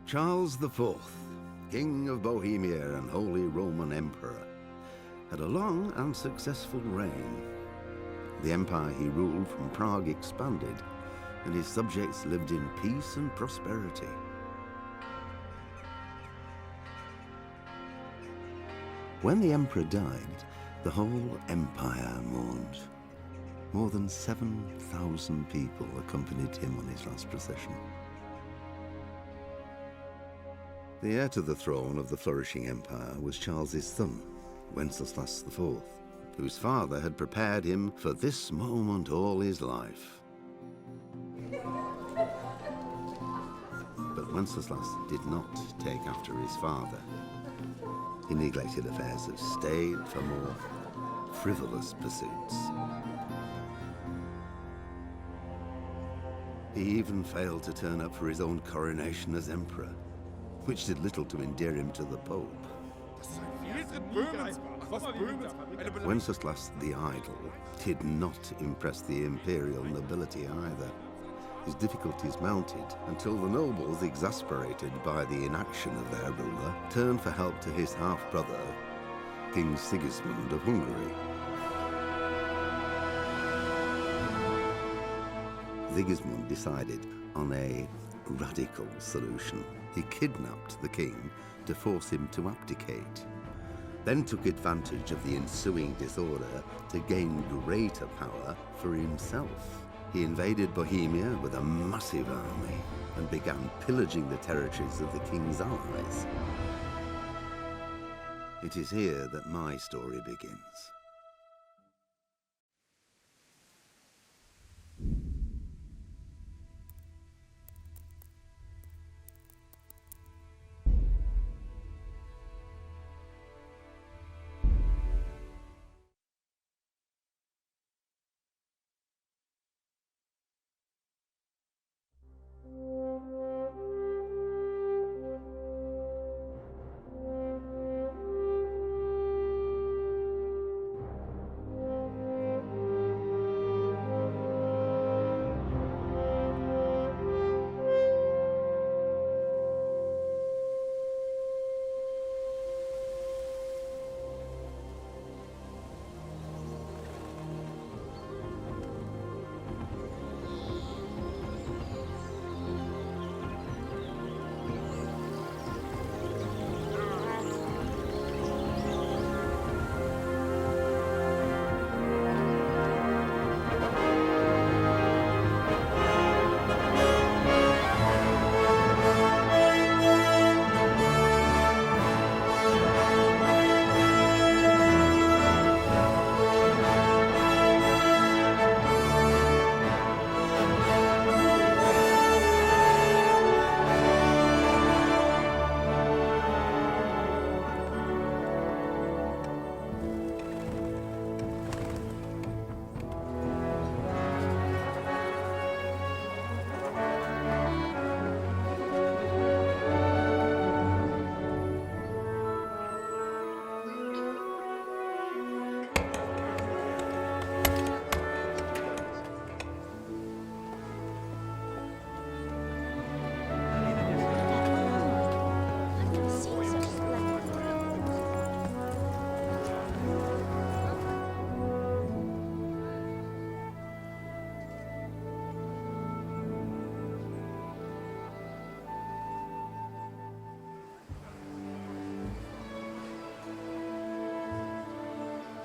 Charles IV, King of Bohemia and Holy Roman Emperor, had a long and successful reign. The empire he ruled from Prague expanded, and his subjects lived in peace and prosperity. When the emperor died, the whole empire mourned. More than 7,000 people accompanied him on his last procession. The heir to the throne of the flourishing empire was Charles's son, Wenceslas IV, whose father had prepared him for this moment all his life. But Wenceslas did not take after his father. He neglected affairs of state for more frivolous pursuits. He even failed to turn up for his own coronation as emperor, which did little to endear him to the Pope. Wenceslas the Idle did not impress the imperial nobility either. His difficulties mounted until the nobles, exasperated by the inaction of their ruler, turned for help to his half-brother, King Sigismund of Hungary. Sigismund decided on a radical solution. He kidnapped the king to force him to abdicate, then took advantage of the ensuing disorder to gain greater power for himself. He invaded Bohemia with a massive army and began pillaging the territories of the king's allies. It is here that my story begins.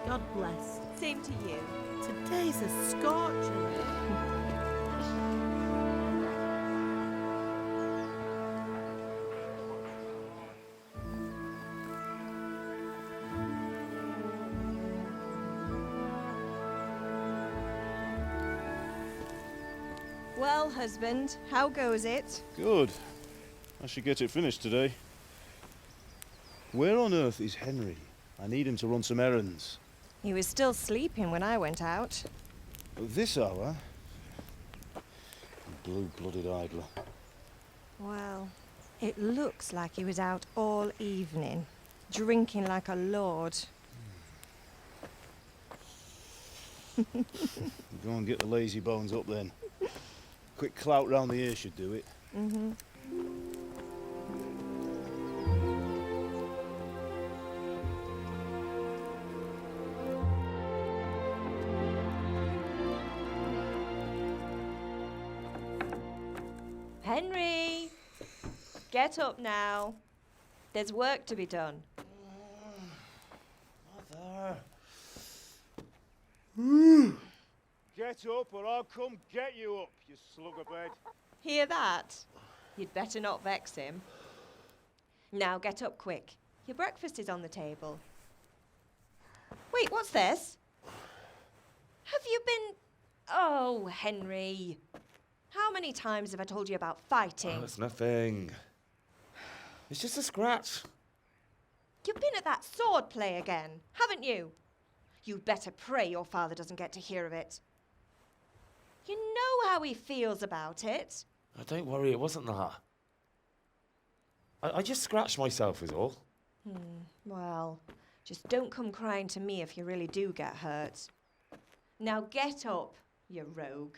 God bless. Same to you. Today's a scorcher. Well, husband, how goes it? Good. I should get it finished today. Where on earth is Henry? I need him to run some errands. He was still sleeping when I went out. At this hour? Blue-blooded idler. Well, it looks like he was out all evening, drinking like a lord. Go and get the lazy bones up then. Quick clout round the ear should do it. Mm-hmm. Henry! Get up now. There's work to be done. Mother. Get up or I'll come get you up, you slugabed. Hear that? You'd better not vex him. Now get up quick. Your breakfast is on the table. Wait, what's this? Have you been... Oh, Henry. How many times have I told you about fighting? Oh, it's nothing. It's just a scratch. You've been at that sword play again, haven't you? You'd better pray your father doesn't get to hear of it. You know how he feels about it. Oh, don't worry, it wasn't that. I just scratched myself is all. Well, just don't come crying to me if you really do get hurt. Now get up, you rogue.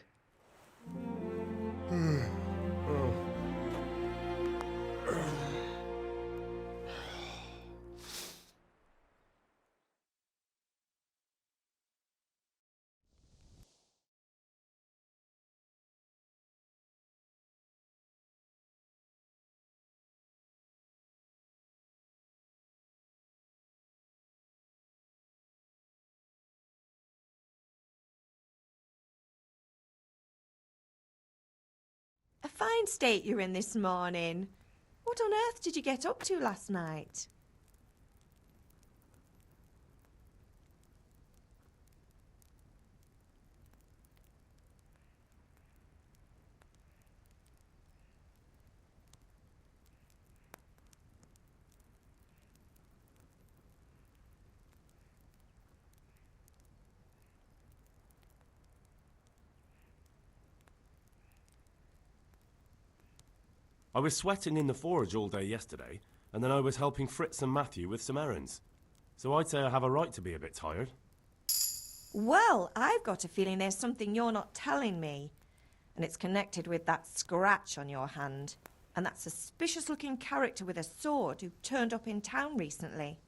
A fine state you're in this morning. What on earth did you get up to last night? I was sweating in the forge all day yesterday, and then I was helping Fritz and Matthew with some errands. So I'd say I have a right to be a bit tired. Well, I've got a feeling there's something you're not telling me. And it's connected with that scratch on your hand. And that suspicious-looking character with a sword who turned up in town recently.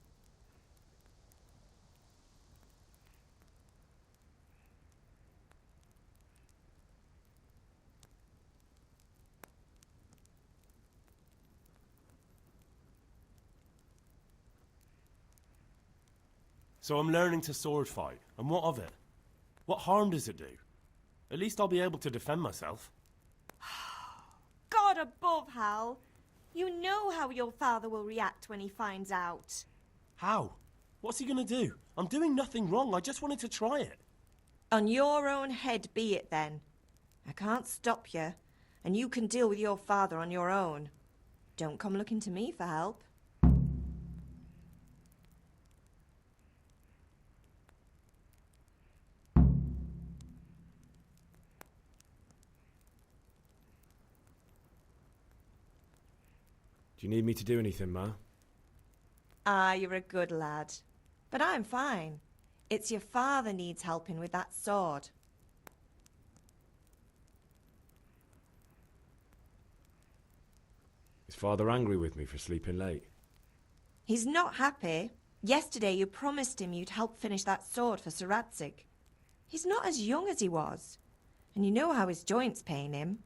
So I'm learning to sword fight, and what of it? What harm does it do? At least I'll be able to defend myself. God above, Hal! You know how your father will react when he finds out. How? What's he gonna do? I'm doing nothing wrong, I just wanted to try it. On your own head be it then. I can't stop you, and you can deal with your father on your own. Don't come looking to me for help. Do you need me to do anything, Ma? Ah, you're a good lad. But I'm fine. It's your father needs helping with that sword. Is Father angry with me for sleeping late? He's not happy. Yesterday you promised him you'd help finish that sword for Sir Radzig. He's not as young as he was. And you know how his joints pain him.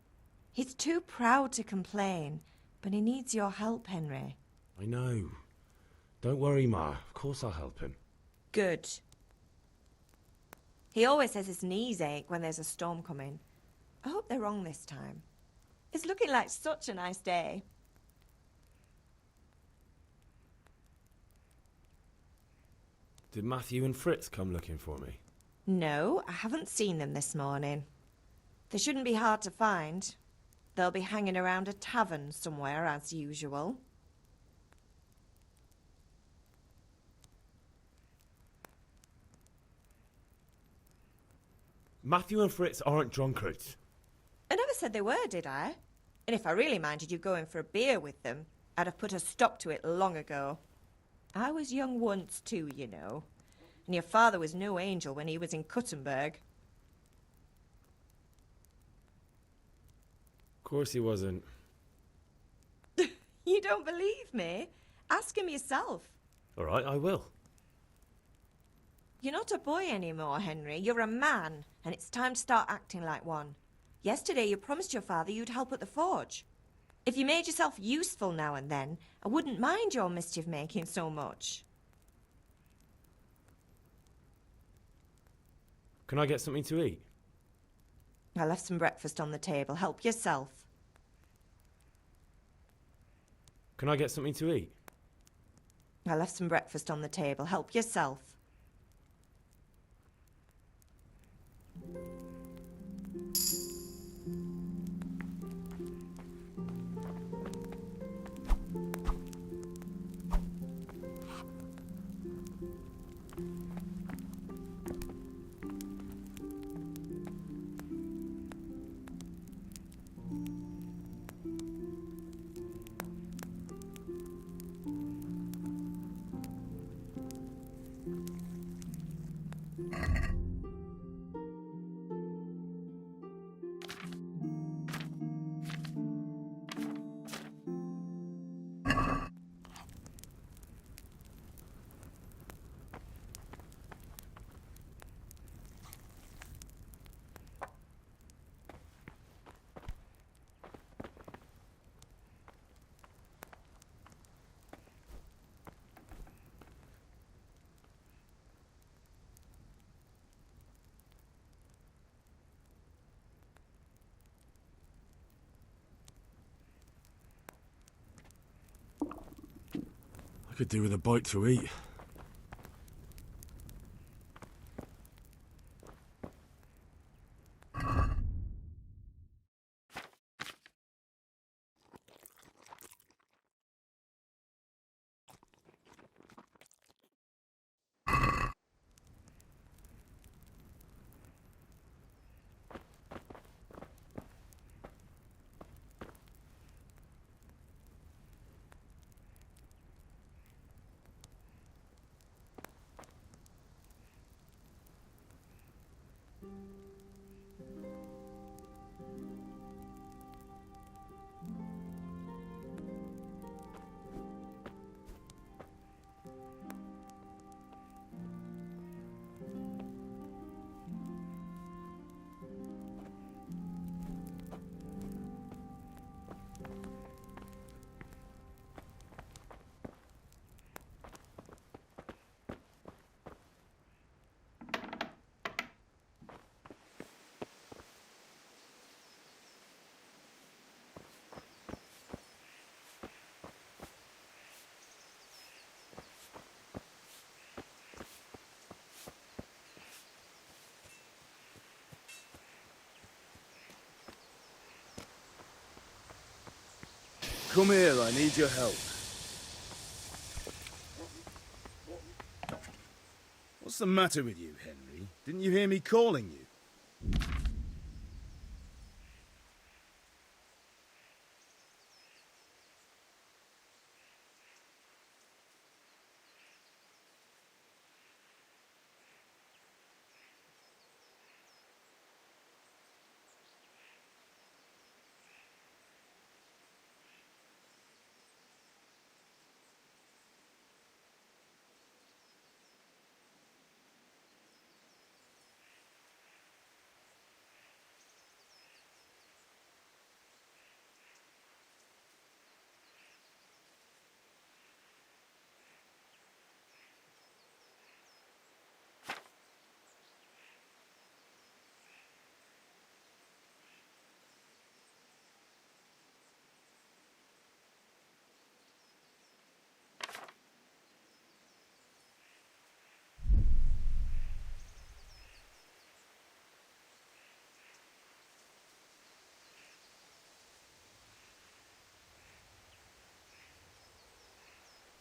He's too proud to complain, but he needs your help, Henry. I know. Don't worry, Ma. Of course I'll help him. Good. He always says his knees ache when there's a storm coming. I hope they're wrong this time. It's looking like such a nice day. Did Matthew and Fritz come looking for me? No, I haven't seen them this morning. They shouldn't be hard to find. They'll be hanging around a tavern somewhere, as usual. Matthew and Fritz aren't drunkards. I never said they were, did I? And if I really minded you going for a beer with them, I'd have put a stop to it long ago. I was young once too, you know. And your father was no angel when he was in Kuttenberg. Of course he wasn't. You don't believe me? Ask him yourself. All right, I will. You're not a boy anymore, Henry. You're a man, and it's time to start acting like one. Yesterday you promised your father you'd help at the forge. If you made yourself useful now and then, I wouldn't mind your mischief-making so much. Can I get something to eat? I left some breakfast on the table. Help yourself. Can I get something to eat? I left some breakfast on the table. Help yourself. Could do with a bite to eat. Come here, I need your help. What's the matter with you, Henry? Didn't you hear me calling you?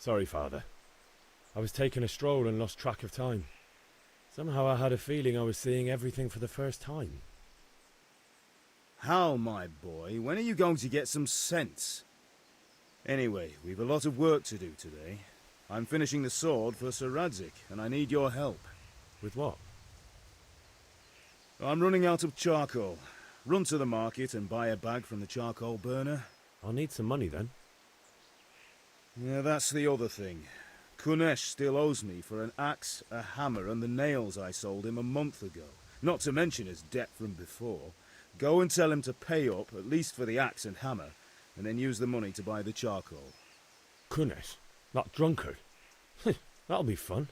Sorry, Father. I was taking a stroll and lost track of time. Somehow I had a feeling I was seeing everything for the first time. How, my boy? When are you going to get some sense? Anyway, we've a lot of work to do today. I'm finishing the sword for Sir Radzig, and I need your help. With what? I'm running out of charcoal. Run to the market and buy a bag from the charcoal burner. I'll need some money then. Yeah, that's the other thing. Kunesh still owes me for an axe, a hammer, and the nails I sold him a month ago. Not to mention his debt from before. Go and tell him to pay up, at least for the axe and hammer, and then use the money to buy the charcoal. Goodness, that drunkard. That'll be fun.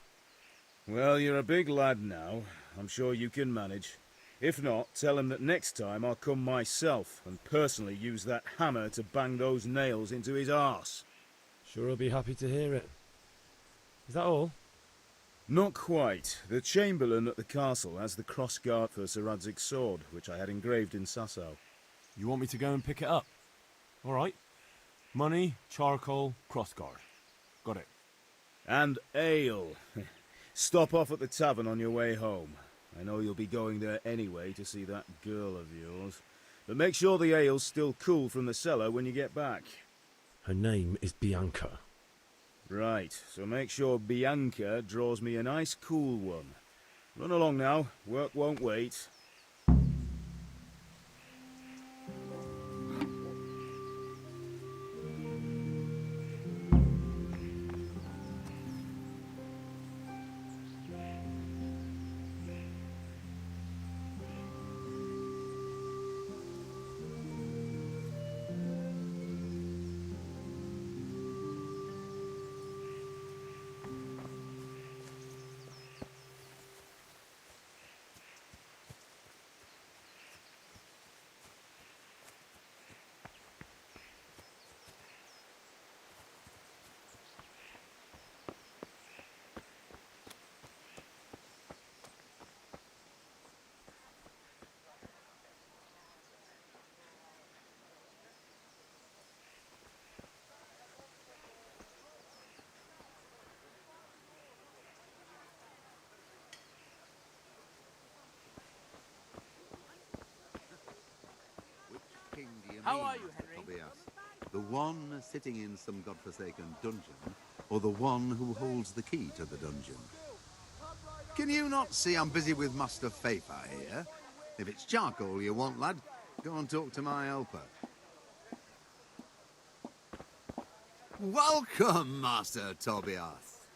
Well, you're a big lad now. I'm sure you can manage. If not, tell him that next time I'll come myself and personally use that hammer to bang those nails into his arse. Sure I'll be happy to hear it. Is that all? Not quite. The Chamberlain at the castle has the cross-guard for Sir Radzig's sword, which I had engraved in Sasau. You want me to go and pick it up? All right. Money, charcoal, crossguard. Got it. And ale. Stop off at the tavern on your way home. I know you'll be going there anyway to see that girl of yours. But make sure the ale's still cool from the cellar when you get back. Her name is Bianca. Right, so make sure Bianca draws me a nice cool one. Run along now, work won't wait. How are you, Henry? Tobias? The one sitting in some godforsaken dungeon, or the one who holds the key to the dungeon? Can you not see I'm busy with Master Fafa here? If it's charcoal you want, lad, go and talk to my helper. Welcome, Master Tobias.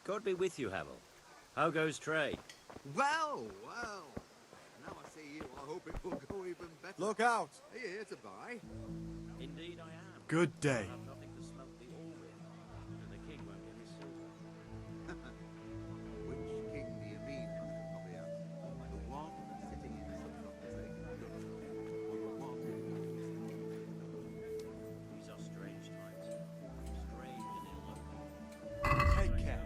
God be with you, Havel. How goes trade? Well. Now I see you, I hope it will go even better. Look out! Are you here to buy? Indeed I am. Good day. I have nothing to smoke the all with, and the king won't give me silver. Which king do you mean, Master Tobias? The one sitting in some godforsaken dungeon, or the one These are strange times. Strange and ill-luck. Take care.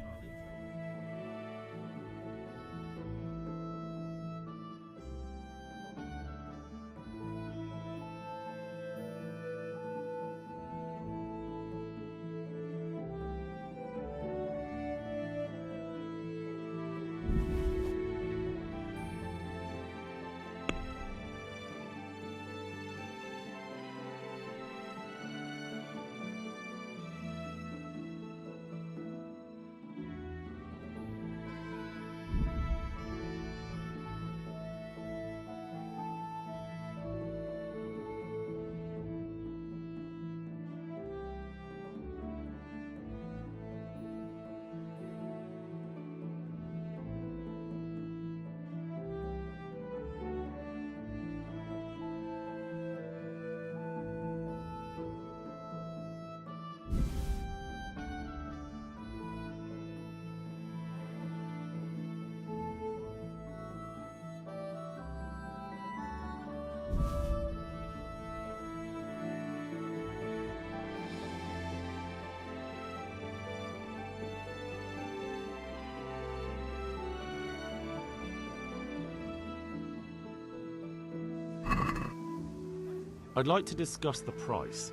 I'd like to discuss the price.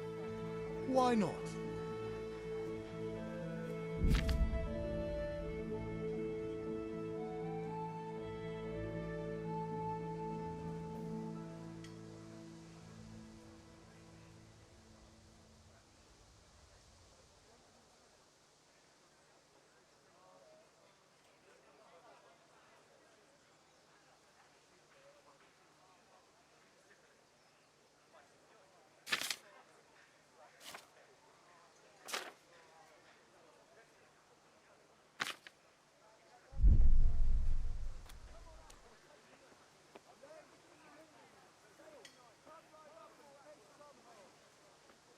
Why not?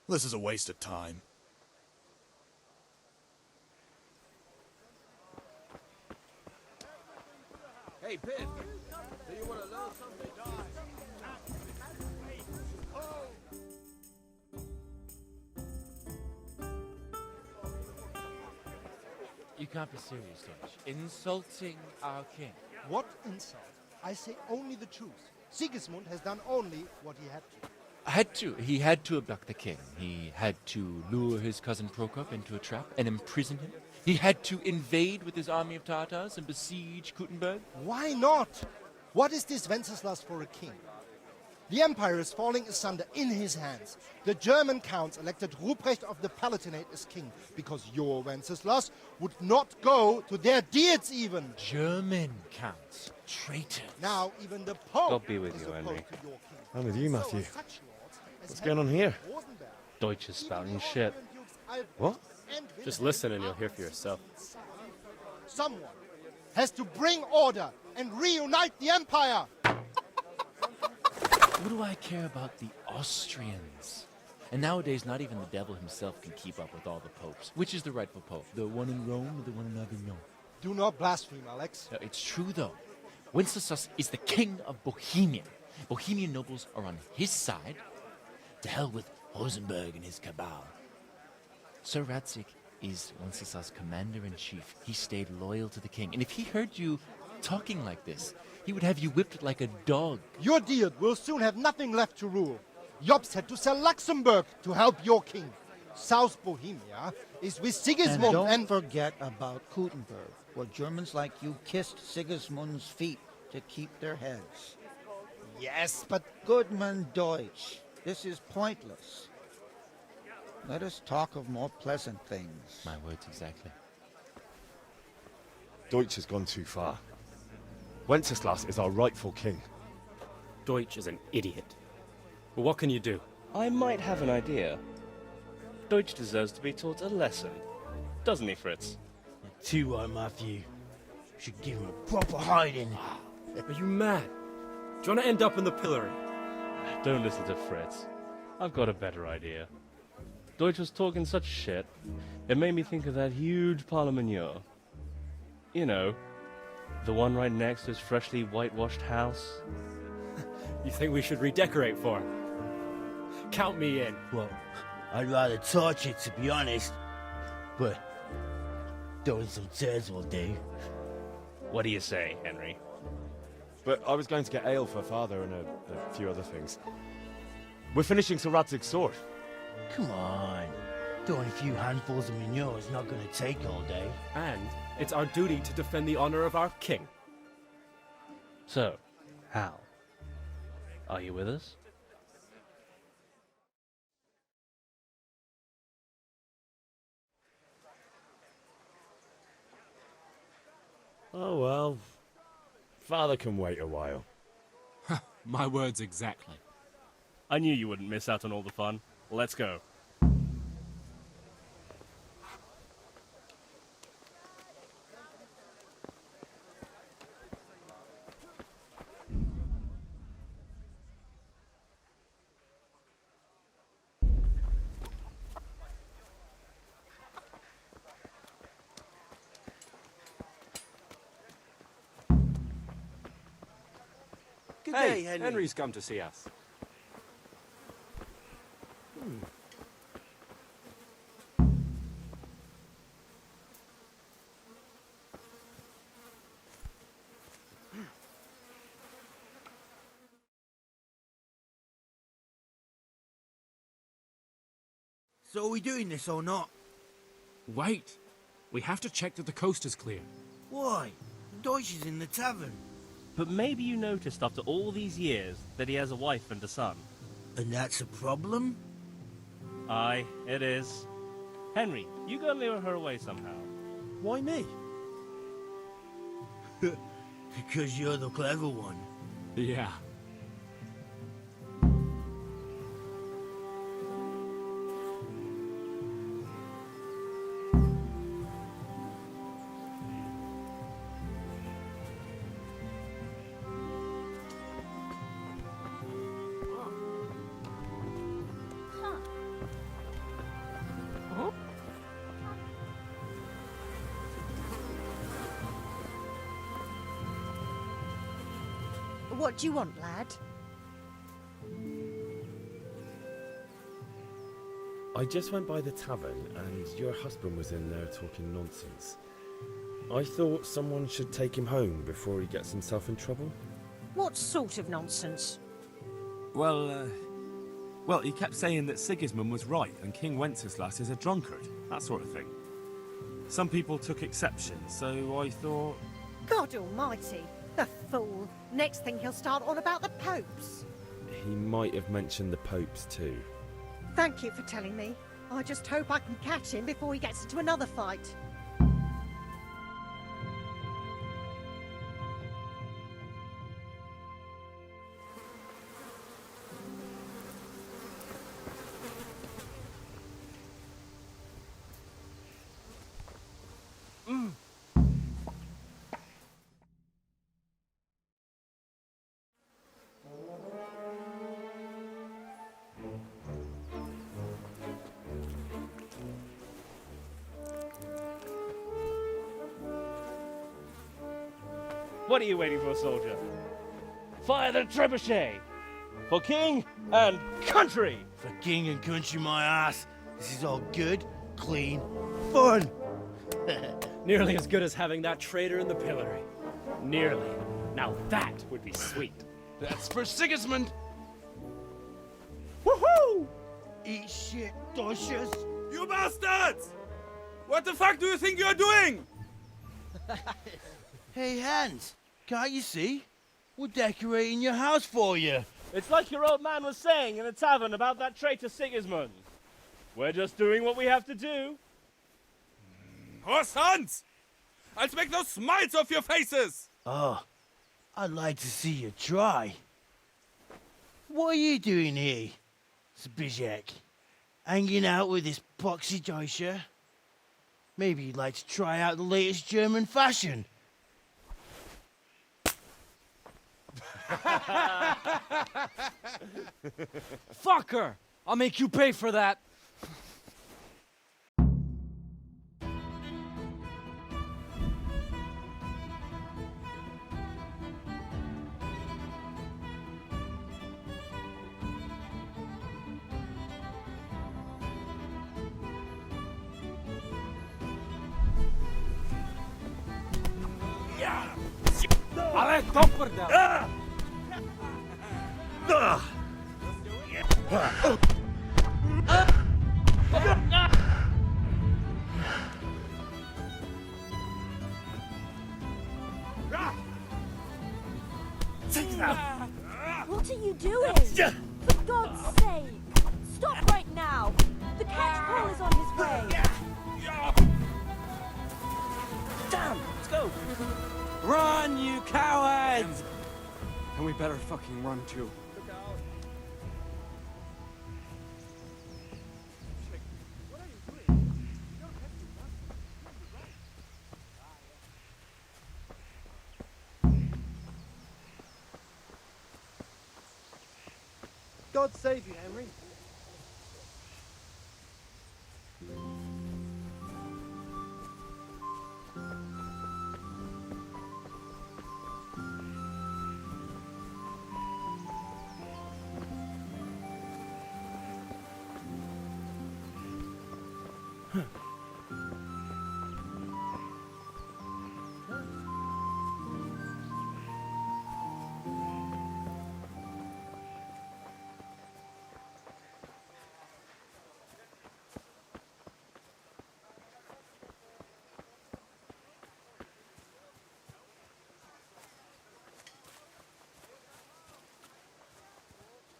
This is a waste of time. Hey, Pip. Do you want to learn something? You can't be serious, Dutch. Insulting our king. What insult? I say only the truth. Sigismund has done only what he had to. He had to abduct the king. He had to lure his cousin Prokop into a trap and imprison him. He had to invade with his army of Tatars and besiege Kuttenberg. Why not? What is this Wenceslas for a king? The empire is falling asunder in his hands. The German counts elected Ruprecht of the Palatinate as king because your Wenceslas would not go to their deeds even. German counts. Traitors. Now even the Pope God be with is you, opposed Henry. to your king. I'm with you, So Matthew. are such lords as What's going on here? Rosenberg, Deutsch is spouting shit. What? and Just Wilhelm listen and you'll hear for yourself. Someone has to bring order and reunite the empire. What do I care about the Austrians? And nowadays, not even the devil himself can keep up with all the popes. Which is the rightful pope? The one in Rome or the one in Avignon? Do not blaspheme, Alex. No, it's true, though. Wenceslas is the king of Bohemia. Bohemian nobles are on his side. To hell with Rosenberg and his cabal. Sir Radzik is Wenceslas' commander-in-chief. He stayed loyal to the king. And if he heard you talking like this, he would have you whipped like a dog. Your Diet will soon have nothing left to rule. Jobst had to sell Luxembourg to help your king. South Bohemia is with Sigismund And don't forget about Kuttenberg, where Germans like you kissed Sigismund's feet to keep their heads. Yes, but Goodman Deutsch, this is pointless. Let us talk of more pleasant things. My words exactly. Deutsch has gone too far. Wenceslas is our rightful king. Deutsch is an idiot. Well, what can you do? I might have an idea. Deutsch deserves to be taught a lesson. Doesn't he, Fritz? Too right, Matthew. Should give him a proper hiding. Are you mad? Do you want to end up in the pillory? Don't listen to Fritz. I've got a better idea. Deutsch was talking such shit, it made me think of that huge parliament. You know, the one right next to his freshly whitewashed house. You think we should redecorate for him? Count me in. Well, I'd rather torch it, to be honest. But throwing some tears will do. What do you say, Henry? But I was going to get ale for father and a few other things. We're finishing Sir Radzig's sword. Come on. Throwing a few handfuls of manure is not going to take all day. And it's our duty to defend the honor of our king. So, Hal, are you with us? Oh well. Father can wait a while. My words exactly. I knew you wouldn't miss out on all the fun. Let's go. Good Hey, day, Henry. Henry's come to see us. So are we doing this or not? Wait. We have to check that the coast is clear. Why? Deutsch is in the tavern. But maybe you noticed after all these years that he has a wife and a son. And that's a problem? Aye, it is. Henry, you go and lure her away somehow. Why me? Because you're the clever one. Yeah. What do you want, lad? I just went by the tavern and your husband was in there talking nonsense. I thought someone should take him home before he gets himself in trouble. What sort of nonsense? Well, he kept saying that Sigismund was right and King Wenceslas is a drunkard, that sort of thing. Some people took exception, so I thought... God almighty, the fool. Next thing he'll start on about the popes. He might have mentioned the popes too. Thank you for telling me. I just hope I can catch him before he gets into another fight. What are you waiting for, soldier? Fire the trebuchet! For king and country! For king and country, my ass. This is all good, clean, fun. Nearly as good as having that traitor in the pillory. Nearly. Now that would be sweet. That's for Sigismund. Woohoo! Eat shit, doshes. You bastards! What the fuck do you think you're doing? Hey, Hans, can't you see? We're decorating your house for you. It's like your old man was saying in the tavern about that traitor Sigismund. We're just doing what we have to do. Oh, sons! I'll make those smiles off your faces! Oh, I'd like to see you try. What are you doing here, Zbigniew? Hanging out with this poxy Deutscher? Maybe you'd like to try out the latest German fashion. Fucker! I'll make you pay for that. Ale to prdel! What are you doing? For God's sake! Stop right now! The catchpole is on his way! Damn! Let's go! Run, you cowards! And we better fucking run too. God save you, Henry.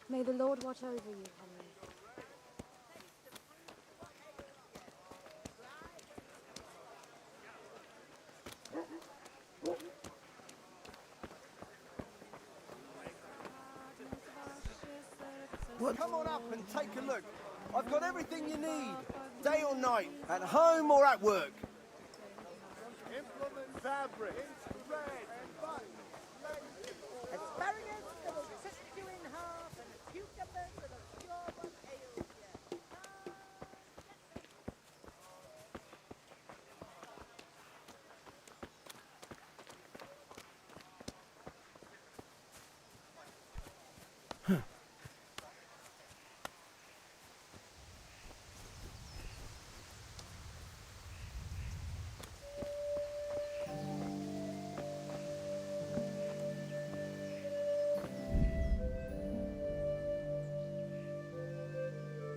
May the Lord watch over you, Henry. What? Come on up and take a look. I've got everything you need, day or night, at home or at work. Implement fabric.